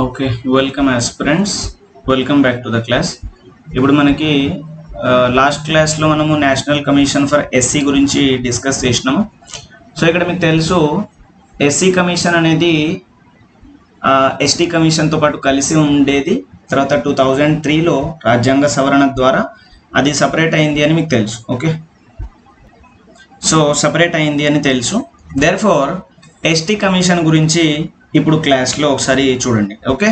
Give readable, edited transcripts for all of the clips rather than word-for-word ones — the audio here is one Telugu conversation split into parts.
Okay, welcome aspirants, welcome back to the class. ఇప్పుడు మనకి లాస్ట్ క్లాస్లో మనము నేషనల్ కమిషన్ ఫర్ ఎస్సీ గురించి డిస్కస్ చేసినాము. సో ఇక్కడ మీకు తెలుసు ఎస్సీ కమిషన్ అనేది ఎస్టీ కమిషన్తో పాటు కలిసి ఉండేది. తర్వాత 2003లో రాజ్యాంగ సవరణ ద్వారా అది సపరేట్ అయింది అని మీకు తెలుసు. ఓకే, సో సపరేట్ అయింది అని తెలుసు. దేర్ఫోర్ ఎస్టీ కమిషన్ గురించి ఇప్పుడు క్లాస్లో ఒకసారి చూడండి. Okay,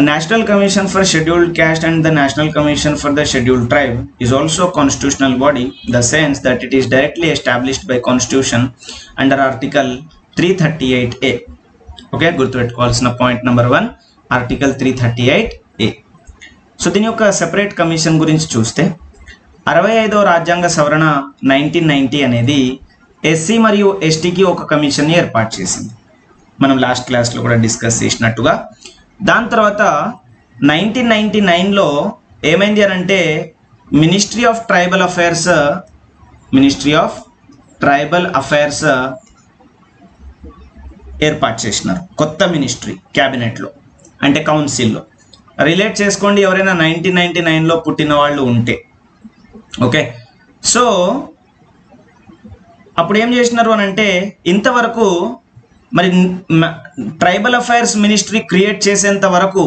national commission for scheduled caste and the national commission for the scheduled tribe is also constitutional body the sense that it is directly established by constitution under article 338A. Okay, గుర్తుపెట్టుకోవాల్సిన point number 1 article 338A. So దీని యొక్క సెపరేట్ కమిషన్ గురించి చూస్తే 65వ రాజ్యాంగ సవరణ 1990 అనేది ఎస్సీ మరియు ఎస్టీకి ఒక కమిషన్ని ఏర్పాటు చేసింది. మనం లాస్ట్ క్లాస్లో కూడా డిస్కస్ చేసినట్టుగా. దాని తర్వాత 1999లో ఏమైంది అని అంటే మినిస్ట్రీ ఆఫ్ ట్రైబల్ అఫైర్స్ ఏర్పాటు చేసినారు. కొత్త మినిస్ట్రీ క్యాబినెట్లో అంటే కౌన్సిల్లో. రిలేట్ చేసుకోండి ఎవరైనా 1999లో పుట్టిన వాళ్ళు ఉంటే. ఓకే, సో అప్పుడు ఏం చేసినారు అని అంటే ఇంతవరకు మరి ట్రైబల్ అఫైర్స్ మినిస్ట్రీ క్రియేట్ చేసేంత వరకు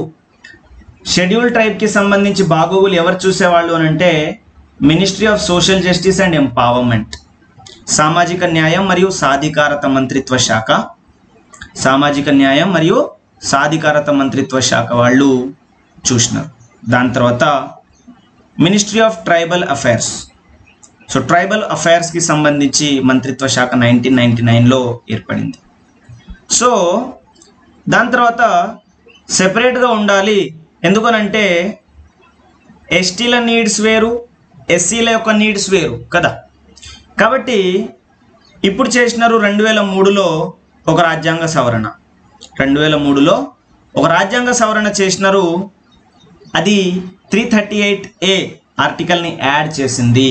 షెడ్యూల్ ట్రైబ్కి సంబంధించి బాగోగులు ఎవరు చూసేవాళ్ళు అని అంటే ministry of social justice and empowerment, సామాజిక న్యాయం మరియు సాధికారత మంత్రిత్వ శాఖ వాళ్ళు చూసినారు. దాని తర్వాత ministry of tribal affairs, so tribal అఫైర్స్కి సంబంధించి మంత్రిత్వ శాఖ 1999లో ఏర్పడింది. సో దాని తర్వాత సెపరేట్గా ఉండాలి. ఎందుకనంటే ఎస్టీల నీడ్స్ వేరు, ఎస్సీల యొక్క నీడ్స్ వేరు కదా. కాబట్టి ఇప్పుడు చేసినారు 2003లో ఒక రాజ్యాంగ సవరణ. 2003లో ఒక రాజ్యాంగ సవరణ చేసినారు. అది 338A ఆర్టికల్ని యాడ్ చేసింది.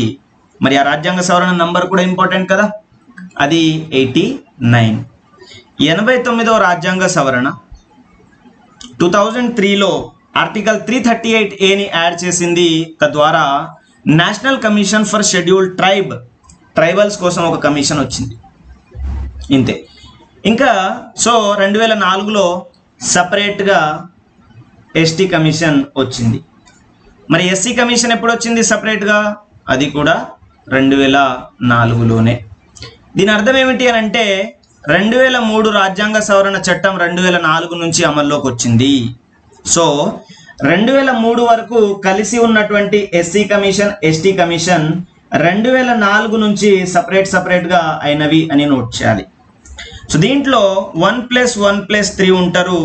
మరి ఆ రాజ్యాంగ సవరణ నంబర్ కూడా ఇంపార్టెంట్ కదా, అది 89. 89వ రాజ్యాంగ సవరణ 2003లో ఆర్టికల్ 338Aని యాడ్ చేసింది. తద్వారా national commission for scheduled tribals కోసం ఒక కమిషన్ వచ్చింది. ఇంతే. ఇంకా సో 2004లో సపరేట్గా ఎస్టీ కమిషన్ వచ్చింది. మరి ఎస్సీ కమిషన్ ఎప్పుడు వచ్చింది సపరేట్గా? అది కూడా 2004లోనే. దీని అర్థం ఏమిటి అని అంటే 2003 రాజ్యాంగ సవరణ చట్టం 2004 నుంచి అమల్లోకి వచ్చింది. సో 2003 వరకు కలిసి ఉన్నటువంటి ఎస్సీ కమిషన్, ఎస్టీ కమిషన్ 2004 నుంచి సపరేట్గా అయినవి అని నోట్ చేయాలి. సో దీంట్లో 1+1+3 ఉంటారు.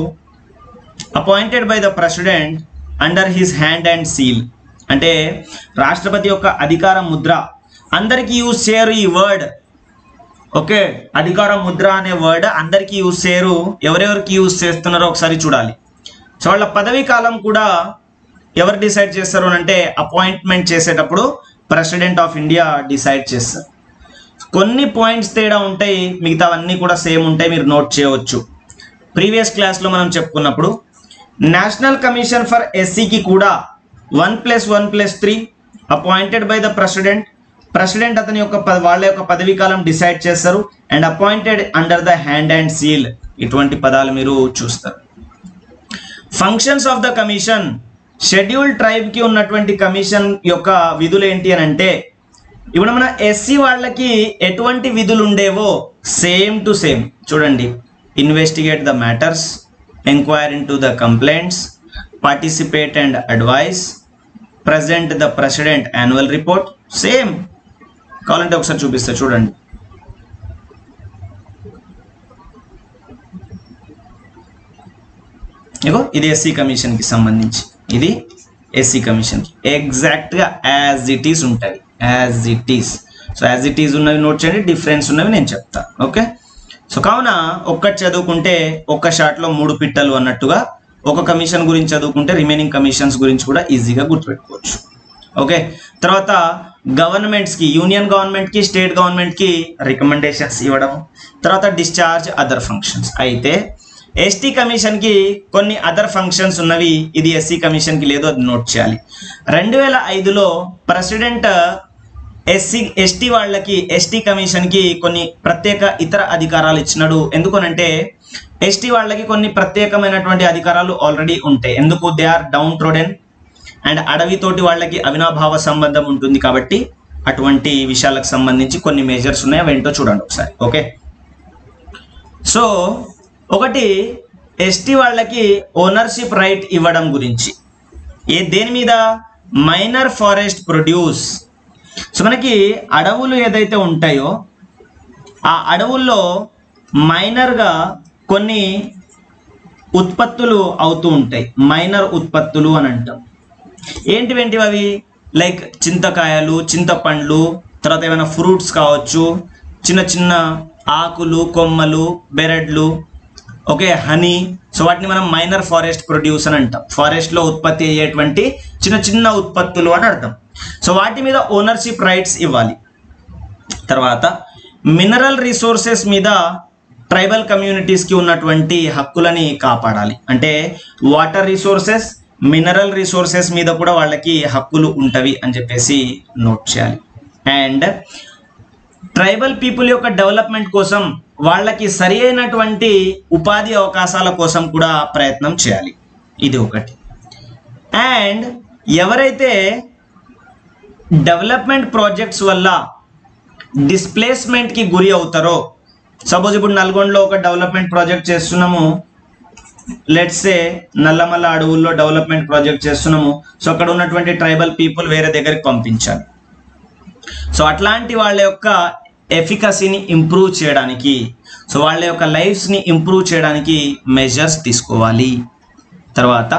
Appointed by the president under his hand and seal, అంటే రాష్ట్రపతి యొక్క అధికార ముద్ర. అందరికీ యూజ్ చేయరు ఈ వర్డ్. ఓకే, అధికార ముద్ర అనే వర్డ్ అందరికీ యూజ్ చేయరు. ఎవరెవరికి యూజ్ చేస్తున్నారో ఒకసారి చూడాలి. సో వాళ్ళ పదవీ కాలం కూడా ఎవరు డిసైడ్ చేస్తారు అంటే అపాయింట్మెంట్ చేసేటప్పుడు ప్రెసిడెంట్ ఆఫ్ ఇండియా డిసైడ్ చేస్తారు. కొన్ని పాయింట్స్ తేడా ఉంటాయి, మిగతావన్నీ కూడా సేమ్ ఉంటాయి, మీరు నోట్ చేయవచ్చు. ప్రీవియస్ క్లాస్లో మనం చెప్పుకున్నప్పుడు నేషనల్ కమిషన్ ఫర్ ఎస్సీకి కూడా 1+1+3 అపాయింటెడ్ బై ద ప్రెసిడెంట్ అతని యొక్క వాళ్ళ యొక్క పదవీ కాలం డిసైడ్ చేస్తారు. And appointed under the hand and seal, ఇటువంటి పదాలు మీరు చూస్తారు. Functions of the commission, scheduled ట్రైబ్కి ఉన్నటువంటి కమిషన్ యొక్క విధులు ఏంటి అని అంటే ఇప్పుడు మన ఎస్సీ వాళ్ళకి ఎటువంటి విధులు ఉండేవో సేమ్ టు సేమ్ చూడండి. Investigate the matters, enquire into the complaints, participate and advice, present the president annual report. Same. కావాలంటే ఒకసారి చూపిస్తా చూడండి. ఇగో ఇది ఎస్సీ కమిషన్కి సంబంధించి, ఇది ఎస్సీ కమిషన్కి ఎగ్జాక్ట్గా యాజ్ ఇట్ ఈస్ ఉంటుంది. సో యాజ్ ఇట్ ఈస్ ఉన్నవి నోట్ చేయండి, డిఫరెన్స్ ఉన్నవి నేను చెప్తాను. ఓకే, సో కావున ఒక్కటి చదువుకుంటే ఒక్క షాట్లో 3 పిట్టలు అన్నట్టుగా ఒక కమిషన్ గురించి చదువుకుంటే రిమైనింగ్ కమిషన్స్ గురించి కూడా ఈజీగా గుర్తుపెట్టుకోవచ్చు. ఓకే, తర్వాత గవర్నమెంట్స్కి, యూనియన్ గవర్నమెంట్కి, స్టేట్ గవర్నమెంట్కి రికమెండేషన్స్ ఇవ్వడం, తర్వాత డిశ్చార్జ్ అదర్ ఫంక్షన్స్. అయితే ఎస్టీ కమిషన్కి కొన్ని అదర్ ఫంక్షన్స్ ఉన్నవి, ఇది ఎస్సీ కమిషన్కి లేదు, అది నోట్ చేయాలి. 2005లో ప్రెసిడెంట్ ఎస్టీ వాళ్ళకి ఎస్టీ కమిషన్కి కొన్ని ప్రత్యేక ఇతర అధికారాలు ఇచ్చినాడు. ఎందుకనంటే ఎస్టీ వాళ్ళకి కొన్ని ప్రత్యేకమైనటువంటి అధికారాలు ఆల్రెడీ ఉంటాయి. ఎందుకు? దే ఆర్ డౌన్ ట్రోడెన్ అండ్ అడవితోటి వాళ్ళకి అవినాభావ సంబంధం ఉంటుంది కాబట్టి అటువంటి విషయాలకు సంబంధించి కొన్ని మేజర్స్ ఉన్నాయి, అవి ఏంటో చూడండి ఒకసారి. ఓకే, సో ఒకటి ఎస్టీ వాళ్ళకి ఓనర్షిప్ రైట్ ఇవ్వడం గురించి. దేని మీద? Minor forest produce. సో మనకి అడవులు ఏదైతే ఉంటాయో ఆ అడవుల్లో మైనర్గా కొన్ని ఉత్పత్తులు అవుతూ ఉంటాయి, మైనర్ ఉత్పత్తులు అని అంటాం. ఏంటివేంటివి అవి? లైక్ చింతకాయలు, చింతపండ్లు, తర్వాత ఏమైనా ఫ్రూట్స్ కావచ్చు, చిన్న చిన్న ఆకులు, కొమ్మలు, బెరడ్లు, ఓకే, హనీ. సో వాటిని మనం మైనర్ ఫారెస్ట్ ప్రొడ్యూస్ అని అంటాం. ఫారెస్ట్లో ఉత్పత్తి అయ్యేటువంటి చిన్న చిన్న ఉత్పత్తులు అని అర్థం. సో వాటి మీద ఓనర్షిప్ రైట్స్ ఇవ్వాలి. తర్వాత మినరల్ రిసోర్సెస్ మీద ట్రైబల్ కమ్యూనిటీస్కి ఉన్నటువంటి హక్కులని కాపాడాలి. అంటే వాటర్ రిసోర్సెస్, మినరల్ రిసోర్సెస్ మీద కూడా వాళ్ళకి హక్కులు ఉంటవి అని చెప్పేసి నోట్ చేయాలి. అండ్ ట్రైబల్ పీపుల్ యొక్క డెవలప్మెంట్ కోసం వాళ్ళకి సరి అయినటువంటి ఉపాధి అవకాశాల కోసం కూడా ప్రయత్నం చేయాలి, ఇది ఒకటి. అండ్ ఎవరైతే డెవలప్మెంట్ ప్రాజెక్ట్స్ వల్ల డిస్ప్లేస్మెంట్కి గురి అవుతారో, సపోజ్ ఇప్పుడు నల్గొండలో ఒక డెవలప్మెంట్ ప్రాజెక్ట్ చేస్తున్నాము, లెట్స్ సే నల్లమల్ల అడవుల్లో డెవలప్మెంట్ ప్రాజెక్ట్ చేస్తున్నాము. సో అక్కడ ఉన్నటువంటి ట్రైబల్ పీపుల్ వేరే దగ్గరికి పంపించాలి. సో అట్లాంటి వాళ్ళ యొక్క ఎఫికసీని ఇంప్రూవ్ చేయడానికి, సో వాళ్ళ యొక్క లైఫ్స్ని ఇంప్రూవ్ చేయడానికి మెజర్స్ తీసుకోవాలి. తర్వాత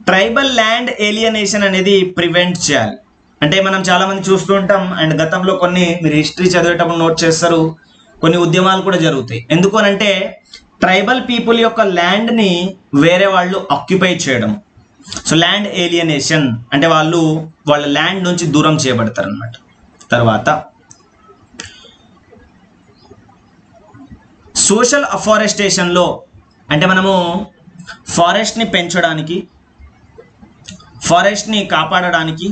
ట్రైబల్ ల్యాండ్ ఏలియనేషన్ అనేది ప్రివెంట్ చేయాలి. అంటే మనం చాలామంది చూస్తూ ఉంటాం, అండ్ గతంలో కొన్ని మీరు హిస్టరీ చదివేటప్పుడు నోట్ చేస్తారు, కొన్ని ఉద్యమాలు కూడా జరుగుతాయి. ఎందుకు అనంటే ట్రైబల్ పీపుల్ యొక్క ల్యాండ్ని వేరే వాళ్ళు ఆక్యుపై చేయడం. సో ల్యాండ్ ఏలియనేషన్ అంటే వాళ్ళు వాళ్ళ ల్యాండ్ నుంచి దూరం చేయబడతారు అన్నమాట. తర్వాత సోషల్ అఫారెస్టేషన్లో అంటే మనము ఫారెస్ట్ని పెంచడానికి, ఫారెస్ట్ని కాపాడడానికి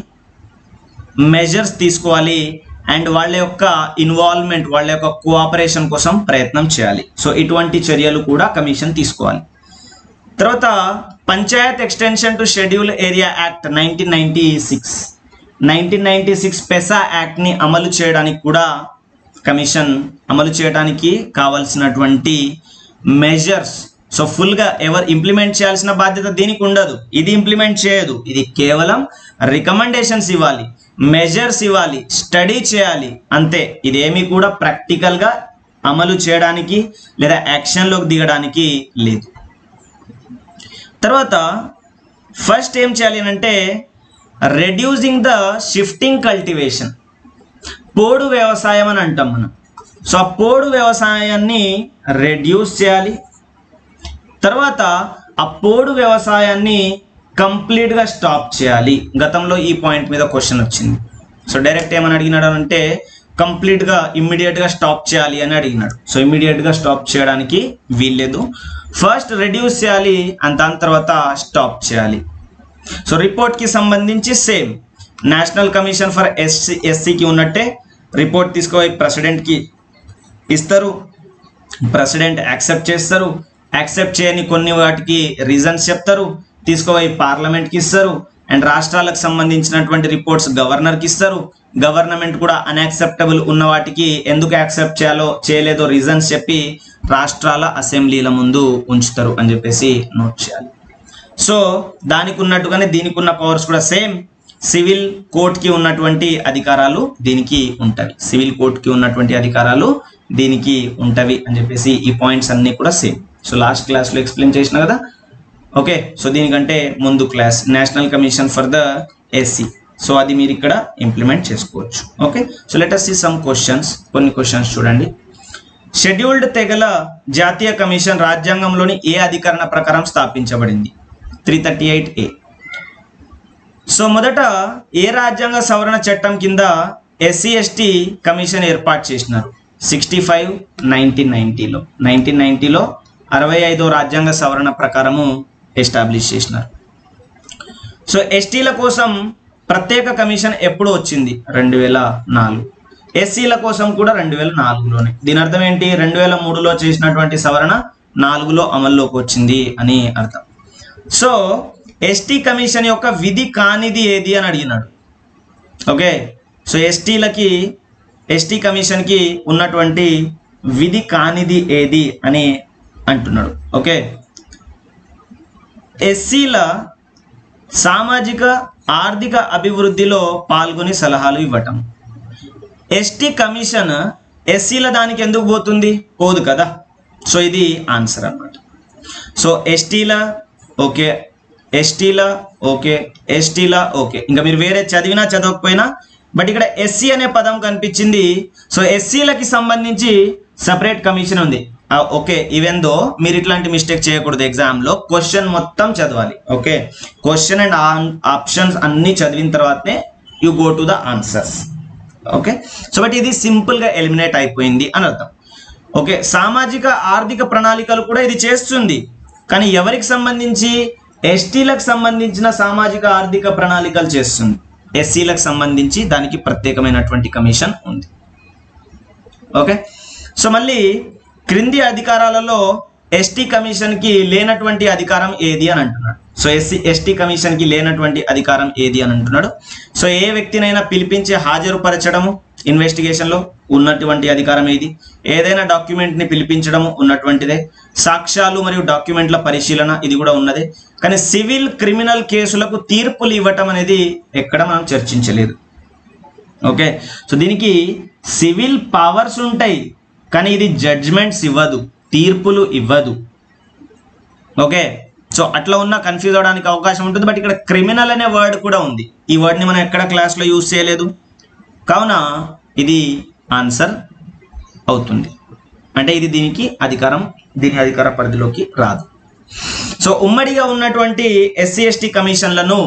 మెజర్స్ తీసుకోవాలి. అండ్ వాళ్ళ యొక్క ఇన్వాల్వ్మెంట్, వాళ్ళ యొక్క కోఆపరేషన్ కోసం ప్రయత్నం చేయాలి. సో ఇటువంటి చర్యలు కూడా కమిషన్ తీసుకోవాలి. తర్వాత Panchayat extension to schedule area act 1996 పెసా యాక్ట్ని అమలు చేయడానికి కూడా కమిషన్ అమలు చేయడానికి కావాల్సినటువంటి మెజర్స్. సో ఫుల్గా ఎవరు ఇంప్లిమెంట్ చేయాల్సిన బాధ్యత దీనికి ఉండదు, ఇది ఇంప్లిమెంట్ చేయదు, ఇది కేవలం రికమెండేషన్స్ ఇవ్వాలి, మెజర్స్ ఇవ్వాలి, స్టడీ చేయాలి, అంతే. ఇదేమీ కూడా ప్రాక్టికల్గా అమలు చేయడానికి లేదా యాక్షన్లోకి దిగడానికి లేదు. తర్వాత ఫస్ట్ ఏం చేయాలి అంటే రెడ్యూసింగ్ ద షిఫ్టింగ్ కల్టివేషన్, పోడు వ్యవసాయం అని అంటాం మనం. సో ఆ పోడు వ్యవసాయాన్ని రెడ్యూస్ చేయాలి. తర్వాత ఆ పోడు వ్యవసాయాన్ని కంప్లీట్గా స్టాప్ చేయాలి. గతంలో ఈ పాయింట్ మీద క్వశ్చన్ వచ్చింది. సో డైరెక్ట్ ఏమని అడిగినాడు అంటే కంప్లీట్గా ఇమ్మీడియట్గా స్టాప్ చేయాలి అని అడిగినాడు. సో ఇమ్మీడియట్గా స్టాప్ చేయడానికి వీల్లేదు, ఫస్ట్ రెడ్యూస్ చేయాలి అండ్ దాని తర్వాత స్టాప్ చేయాలి. సో రిపోర్ట్కి సంబంధించి సేమ్ నేషనల్ కమిషన్ ఫర్ ఎస్సీకి ఉన్నట్టే రిపోర్ట్ తీసుకుపోయి ప్రెసిడెంట్కి ఇస్తారు, ప్రెసిడెంట్ యాక్సెప్ట్ చేస్తారు, యాక్సెప్ట్ చేయని కొన్ని వాటికి రీజన్స్ చెప్తారు, తీసుకుపోయి పార్లమెంట్కి ఇస్తారు. అండ్ రాష్ట్రాలకు సంబంధించినటువంటి రిపోర్ట్స్ గవర్నర్కి ఇస్తారు, గవర్నమెంట్ కూడా అన్యాక్సెప్టబుల్ ఉన్న వాటికి ఎందుకు యాక్సెప్ట్ చేయాలో చేయలేదో రీజన్స్ చెప్పి రాష్ట్రాల అసెంబ్లీల ముందు ఉంచుతారు అని చెప్పేసి నోట్ చేయాలి. సో దానికి ఉన్నట్టుగానే దీనికి ఉన్న పవర్స్ కూడా సేమ్. సివిల్ కోర్టుకి ఉన్నటువంటి అధికారాలు దీనికి ఉంటవి, సివిల్ కోర్టుకి ఉన్నటువంటి అధికారాలు దీనికి ఉంటవి అని చెప్పేసి ఈ పాయింట్స్ అన్నీ కూడా సేమ్. సో లాస్ట్ క్లాస్లో ఎక్స్ప్లెయిన్ చేసిన కదా. ఓకే, సో దీనికంటే ముందు class national commission for the SC, so అది మీరు ఇక్కడ ఇంప్లిమెంట్ చేసుకోవచ్చు. Okay, so let us see some questions. కొన్ని క్వశ్చన్స్ చూడండి. షెడ్యూల్డ్ తెగల జాతీయ కమిషన్ రాజ్యాంగంలోని ఏ అధికరణ ప్రకారం స్థాపించబడింది? 338A. సో మొదట ఏ రాజ్యాంగ సవరణ చట్టం కింద SC/ST కమిషన్ ఏర్పాటు చేసినారు? 65 1990లో 65వ రాజ్యాంగ సవరణ ప్రకారము ఎస్టాబ్లిష్ చేసినారు. సో ఎస్టీల కోసం ప్రత్యేక కమిషన్ ఎప్పుడు వచ్చింది? 2004. ఎస్సీల కోసం కూడా 2004లోనే. దీని అర్థం ఏంటి? 2003లో చేసినటువంటి సవరణ 4లో అమల్లోకి వచ్చింది అని అర్థం. సో ఎస్టీ కమిషన్ యొక్క విధి కానిది ఏది అని అడిగినాడు. ఓకే, సో ఎస్టీ కమిషన్కి ఉన్నటువంటి విధి కానిది ఏది అని అంటున్నాడు. ఓకే, ఎస్సీల సామాజిక ఆర్థిక అభివృద్ధిలో పాల్గొని సలహాలు ఇవ్వటం. ఎస్టీ కమిషన్ ఎస్సీల దానికి ఎందుకు పోతుంది? పోదు కదా. సో ఇది ఆన్సర్ అన్నమాట. సో ఎస్టీల ఓకే, ఎస్టీల ఓకే, ఇంకా మీరు వేరే చదివినా చదవకపోయినా బట్ ఇక్కడ ఎస్సీ అనే పదం కనిపించింది. సో ఎస్సీలకి సంబంధించి సపరేట్ కమిషన్ ఉంది. ఓకే, ఈవెందో మీరు ఇట్లాంటి మిస్టేక్ చేయకూడదు. ఎగ్జామ్లో క్వశ్చన్ మొత్తం చదవాలి. ఓకే, క్వశ్చన్ అండ్ ఆప్షన్స్ అన్నీ చదివిన తర్వాతనే you go to the answers. Okay, so but ఇది సింపుల్గా ఎలిమినేట్ అయిపోయింది అని అర్థం. ఓకే, సామాజిక ఆర్థిక ప్రణాళికలు కూడా ఇది చేస్తుంది. కానీ ఎవరికి సంబంధించి? ఎస్టీలకు సంబంధించిన సామాజిక ఆర్థిక ప్రణాళికలు చేస్తుంది. ఎస్సీలకు సంబంధించి దానికి ప్రత్యేకమైనటువంటి కమిషన్ ఉంది. ఓకే, సో మళ్ళీ క్రింది అధికారాలలో ఎస్టీ కమిషన్కి లేనటువంటి అధికారం ఏది అని అంటున్నాడు. సో ఎస్టీ కమిషన్కి లేనటువంటి అధికారం ఏది అని అంటున్నాడు. సో ఏ వ్యక్తినైనా పిలిపించి హాజరుపరచడము ఇన్వెస్టిగేషన్లో ఉన్నటువంటి అధికారం ఏది? ఏదైనా డాక్యుమెంట్ని పిలిపించడము ఉన్నటువంటిదే. సాక్ష్యాలు మరియు డాక్యుమెంట్ల పరిశీలన ఇది కూడా ఉన్నదే. కానీ సివిల్ క్రిమినల్ కేసులకు తీర్పులు ఇవ్వటం అనేది ఎక్కడ మనం చర్చించలేదు. ఓకే, సో దీనికి సివిల్ పవర్స్ ఉంటాయి కానీ ఇది జడ్జ్మెంట్స్ ఇవ్వదు, తీర్పులు ఇవ్వదు. ఓకే, సో అట్లా ఉన్న కన్ఫ్యూజ్ అవడానికి అవకాశం ఉంటుంది. బట్ ఇక్కడ క్రిమినల్ అనే వర్డ్ కూడా ఉంది. ఈ వర్డ్ని మనం ఎక్కడ క్లాస్లో యూజ్ చేయలేదు, కావున ఇది ఆన్సర్ అవుతుంది. అంటే ఇది దీని అధికార పరిధిలోకి రాదు. సో ఉమ్మడిగా ఉన్నటువంటి ఎస్సీ ఎస్టీ కమిషన్లను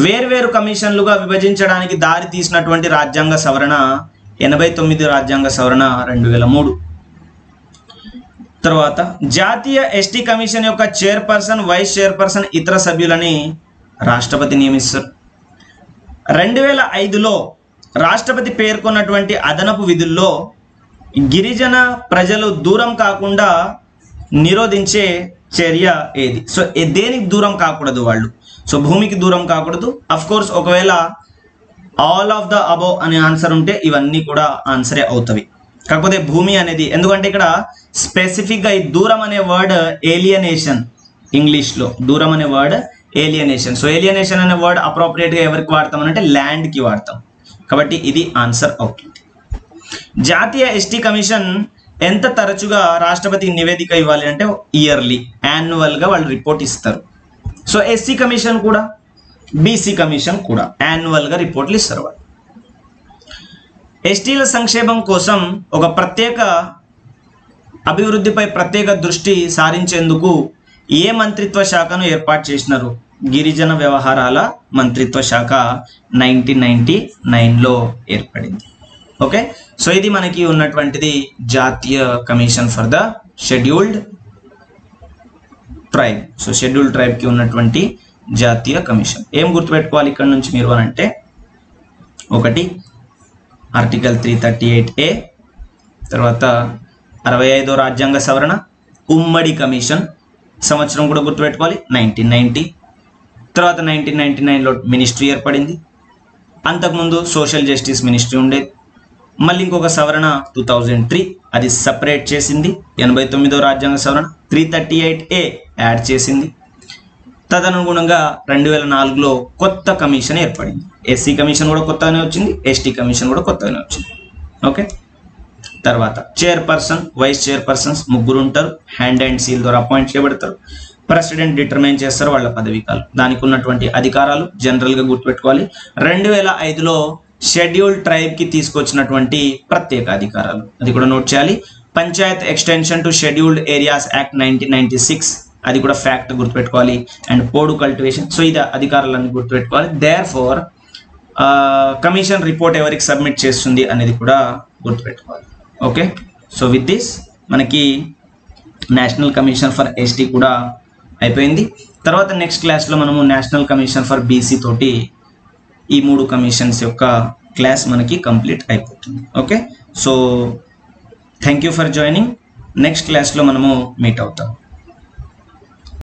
వేర్వేరు కమిషన్లుగా విభజించడానికి దారి తీసినటువంటి రాజ్యాంగ సవరణ 89 రాజ్యాంగ సవరణ 2003. తర్వాత జాతీయ ఎస్టీ కమిషన్ యొక్క చైర్పర్సన్, వైస్ చైర్పర్సన్, ఇతర సభ్యులని రాష్ట్రపతి నియమిస్తారు. 2005లో రాష్ట్రపతి పేర్కొన్నటువంటి అదనపు విధుల్లో గిరిజన ప్రజలు దూరం కాకుండా నిరోధించే చర్య ఏది? సో దేనికి దూరం కాకూడదు వాళ్ళు? సో భూమికి దూరం కాకూడదు. అఫ్ కోర్స్ ఒకవేళ ఆల్ ఆఫ్ ద అబోవ్ అనే ఆన్సర్ ఉంటే ఇవన్నీ కూడా ఆన్సరే అవుతాయి. కాకపోతే భూమి అనేది, ఎందుకంటే ఇక్కడ స్పెసిఫిక్గా ఈ దూరం అనే వర్డ్ ఏలియనేషన్, ఇంగ్లీష్లో దూరం అనే వర్డ్ ఏలియనేషన్. సో ఏలియనేషన్ అనే వర్డ్ అప్రోప్రియేట్గా ఎవరికి వాడతాం అంటే ల్యాండ్కి వాడతాం. కాబట్టి ఇది ఆన్సర్ అవుతుంది. జాతీయ ఎస్టీ కమిషన్ ఎంత తరచుగా రాష్ట్రపతికి నివేదిక ఇవ్వాలి అంటే ఇయర్లీ, యాన్యువల్గా వాళ్ళు రిపోర్ట్ ఇస్తారు. సో ఎస్సీ కమిషన్ కూడా, బీసీ కమిషన్ కూడా యాన్యువల్గా రిపోర్ట్లు ఇస్తారు వాళ్ళు. ఎస్టీల సంక్షేమం కోసం ఒక ప్రత్యేక అభివృద్ధిపై ప్రత్యేక దృష్టి సారించేందుకు ఏ మంత్రిత్వ శాఖను ఏర్పాటు చేసినారు? గిరిజన వ్యవహారాల మంత్రిత్వ శాఖ 1999లో ఏర్పడింది. ఓకే, సో ఇది మనకి ఉన్నటువంటిది జాతీయ commission for the scheduled tribe. So scheduled ట్రైబ్కి ఉన్నటువంటి జాతీయ కమిషన్. ఏం గుర్తుపెట్టుకోవాలి ఇక్కడ నుంచి మీరు అని అంటే, ఒకటి ఆర్టికల్ 338A, తర్వాత 65వ రాజ్యాంగ సవరణ, ఉమ్మడి కమిషన్, సంవత్సరం కూడా గుర్తుపెట్టుకోవాలి 1990. తర్వాత 1999లో మినిస్ట్రీ ఏర్పడింది. అంతకుముందు సోషల్ జస్టిస్ మినిస్ట్రీ ఉండేది. మళ్ళీ ఇంకొక సవరణ 2003, అది సపరేట్ చేసింది. 89వ రాజ్యాంగ సవరణ 338A యాడ్ చేసింది. తదనుగుణంగా 2004లో కొత్త కమిషన్ ఏర్పడింది. ఎస్సీ కమిషన్ కూడా కొత్తగానే వచ్చింది, ఎస్టీ కమిషన్ కూడా కొత్తగానే వచ్చింది. ఓకే, తర్వాత చైర్పర్సన్, వైస్ చైర్పర్సన్స్ ముగ్గురు ఉంటారు. హ్యాండ్ అండ్ సీల్ ద్వారా అపాయింట్ చేయబడతారు. ప్రెసిడెంట్ డిటర్మైన్ చేస్తారు వాళ్ళ పదవీ కాలం. దానికి ఉన్నటువంటి అధికారాలు జనరల్గా గుర్తుపెట్టుకోవాలి. 2005లో షెడ్యూల్డ్ ట్రైబ్కి తీసుకొచ్చినటువంటి ప్రత్యేక అధికారాలు, అది కూడా నోట్ చేయాలి. Panchayat extension to scheduled areas act 1996, అది కూడా ఫ్యాక్ట్ గుర్తుపెట్టుకోవాలి. అండ్ పోడు కల్టివేషన్. సో ఇది అధికారాలన్నీ గుర్తుపెట్టుకోవాలి. దేర్ ఫోర్ కమిషన్ రిపోర్ట్ ఎవరికి సబ్మిట్ చేస్తుంది అనేది కూడా గుర్తుపెట్టుకోవాలి. ఓకే, సో విత్ దిస్ మనకి నేషనల్ కమిషన్ ఫర్ ఎస్టీ కూడా అయిపోయింది. తర్వాత నెక్స్ట్ క్లాస్లో మనము నేషనల్ కమిషన్ ఫర్ బీసీ తోటి ఈ 3 కమిషన్స్ యొక్క క్లాస్ మనకి కంప్లీట్ అయిపోతుంది. Okay, so thank you for joining. Next క్లాస్లో మనము మీట్ అవుతాం.